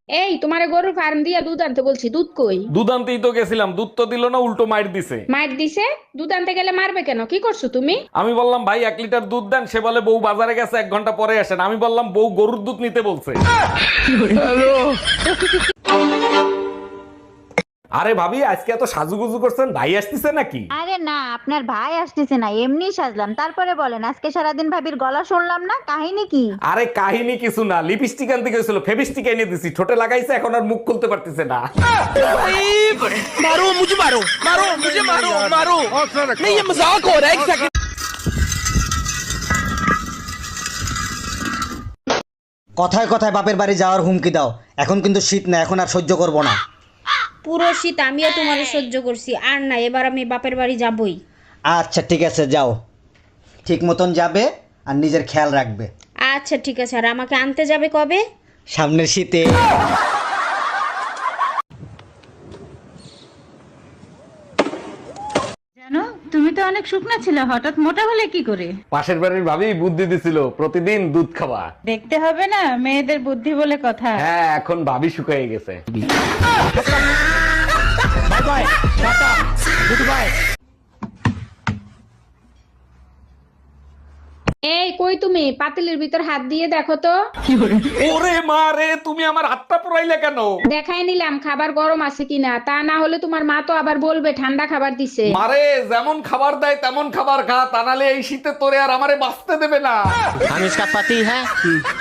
এই তোমারে গরুর ফার্ম দিয়া দুধ আনতে বলছি, দুধ কই? দুধ আনতেই তো গেছিলাম, দুধ তো দিল না, উল্টো মাইর দিছে। মার দিছে? দুধ আনতে গেলে মারবে কেন? কি করছো তুমি? আমি বললাম ভাই 1 লিটার দুধ দেন, সে বলে বউ বাজারে গেছে 1 ঘন্টা পরে আসেন। আমি বললাম বউ গরুর দুধ নিতে বলছে। আরে ভাবি, আজকে এত সাজুগুজু করছেন, ভাই আসতেছে নাকি? আরে না, আপনার ভাই আসতেছে না, এমনি সাজলাম। তারপরে বলেন, আজকে সারাদিন ভাবির গলা শুনলাম না, কাহিনী কি? আরে কাহিনী কিছু না, লিপস্টিক আনতে গেছিল, ফেভিস্টিক এনে দিছি, ঠোঁটে লাগাইছে, এখন আর মুখ খুলতে পারতেছে না। मारो मुझे, मारो मारो मुझे, मारो मारो। नहीं ये मजाक हो रहा है, एक सेकंड। কথায় কথায় বাপের বাড়ি যাওয়ার হুমকি দাও। এখন কিন্তু শীত না, এখন আর সহ্য করব না। পুরো শীত আমিও তোমারে সহ্য করছি, আর না, এবার আমি বাপের বাড়ি যাবই। আচ্ছা ঠিক আছে, যাও, ঠিক মতন যাবে আর নিজের খেয়াল রাখবে। আচ্ছা ঠিক আছে, আর আমাকে আনতে যাবে কবে? সামনের শীতে। জানো, তুমি তো অনেক শুকনা ছিলে, হঠাৎ মোটা হলে কি করে? পাশের বাড়ির ভাবি বুদ্ধি দিছিল, প্রতিদিন দুধ খাওয়া। দেখতে হবে না, মেয়েদের বুদ্ধি বলে কথা। হ্যাঁ, এখন ভাবি শুকিয়ে গেছে। Bye bye, tata, goodbye. এই কই তুমি? পাতিলের ভিতর হাত দিয়ে দেখো তো। ওরে মা রে, তুমি আমার হাতটা পুরাইলে কেন? দেখাই নিলাম খাবার গরম আছে কিনা, তা না হলে তোমার মা তো আবার বলবে ঠান্ডা খাবার দিছে। মারে যেমন খাবার দেয় তেমন খাবার খা, তা নাহলে এই শীতে তোরে আর আমারে বাঁচতে দেবে না। हम इसका पति है,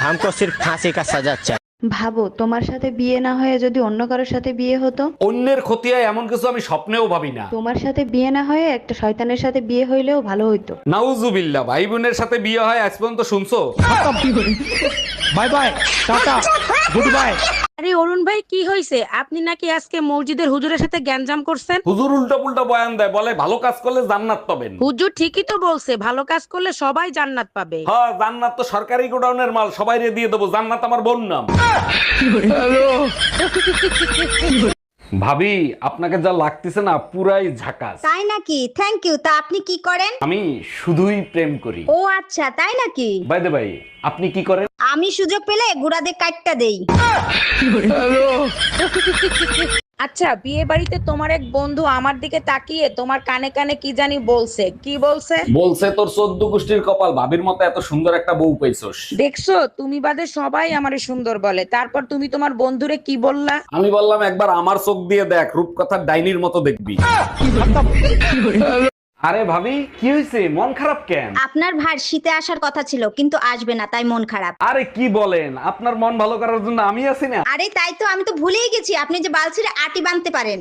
हमको सिर्फ फांसी का सजा चाहिए। ভাবো, তোমার সাথে বিয়ে না হয়ে যদি অন্য কারোর সাথে বিয়ে হতো। অন্যের ক্ষতি হয় এমন কিছু আমি স্বপ্নেও ভাবি না। তোমার সাথে বিয়ে না হয়ে একটা শয়তানের সাথে বিয়ে হইলেও ভালো হইতো। নাউজুবিল্লাহ, ভাই বোনের সাথে বিয়ে হয় আজ পর্যন্ত শুনছো? Bye bye, tata, goodbye. আরে অরুণ ভাই, কি হয়েছে? আপনি নাকি আজকে মসজিদের হুজুরের সাথে গ্যাঞ্জাম করছেন? হুজুর উল্টা পুল্টা বয়ান দেয়, বলে ভালো কাজ করলে জান্নাত পাবেন। হুজুর ঠিকই তো বলছে, ভালো কাজ করলে সবাই জান্নাত পাবে। হ্যাঁ, জান্নাত তো সরকারি গোডাউনের মাল, সবাই দিয়ে দেবো, জান্নাত আমার বোন নাম। ভাবি, আপনাকে যা লাগতেছে না, পুরাই ঝাকাস। তাই নাকি? Thank you. তা আপনি কি করেন? আমি শুধুই প্রেম করি। ও আচ্ছা, তাই নাকি? বাই দ্য ভাই, আপনি কি করেন? আমি সুযোগ পেলে গুড়াদের কাটটা দেই। আচ্ছা, বিয়ে বাড়িতে তোমার এক বন্ধু আমার দিকে তাকিয়ে তোমার কানে কানে কি জানি বলছে, কি বলছে? বলছে তোর 14 গোষ্ঠীর কপাল, ভাবির মতো এত সুন্দর একটা বউ পাইছস। দেখছো, তুমি বাদে সবাই আমারে সুন্দর বলে, তারপর তুমি তোমার বন্ধুরে কি বললা? আমি বললাম একবার আমার চোখ দিয়ে দেখ, রূপকথার ডাইনির মতো দেখবি। আরে ভাবি, কি হয়েছে? মন খারাপ কেন? আপনার ভার শীতে আসার কথা ছিল, কিন্তু আসবে না, তাই মন খারাপ। আরে কি বলেন, আপনার মন ভালো করার জন্য আমি আছি না। আরে তাই তো, আমি তো ভুলেই গেছি আপনি যে বালছিরে আটি বানতে পারেন।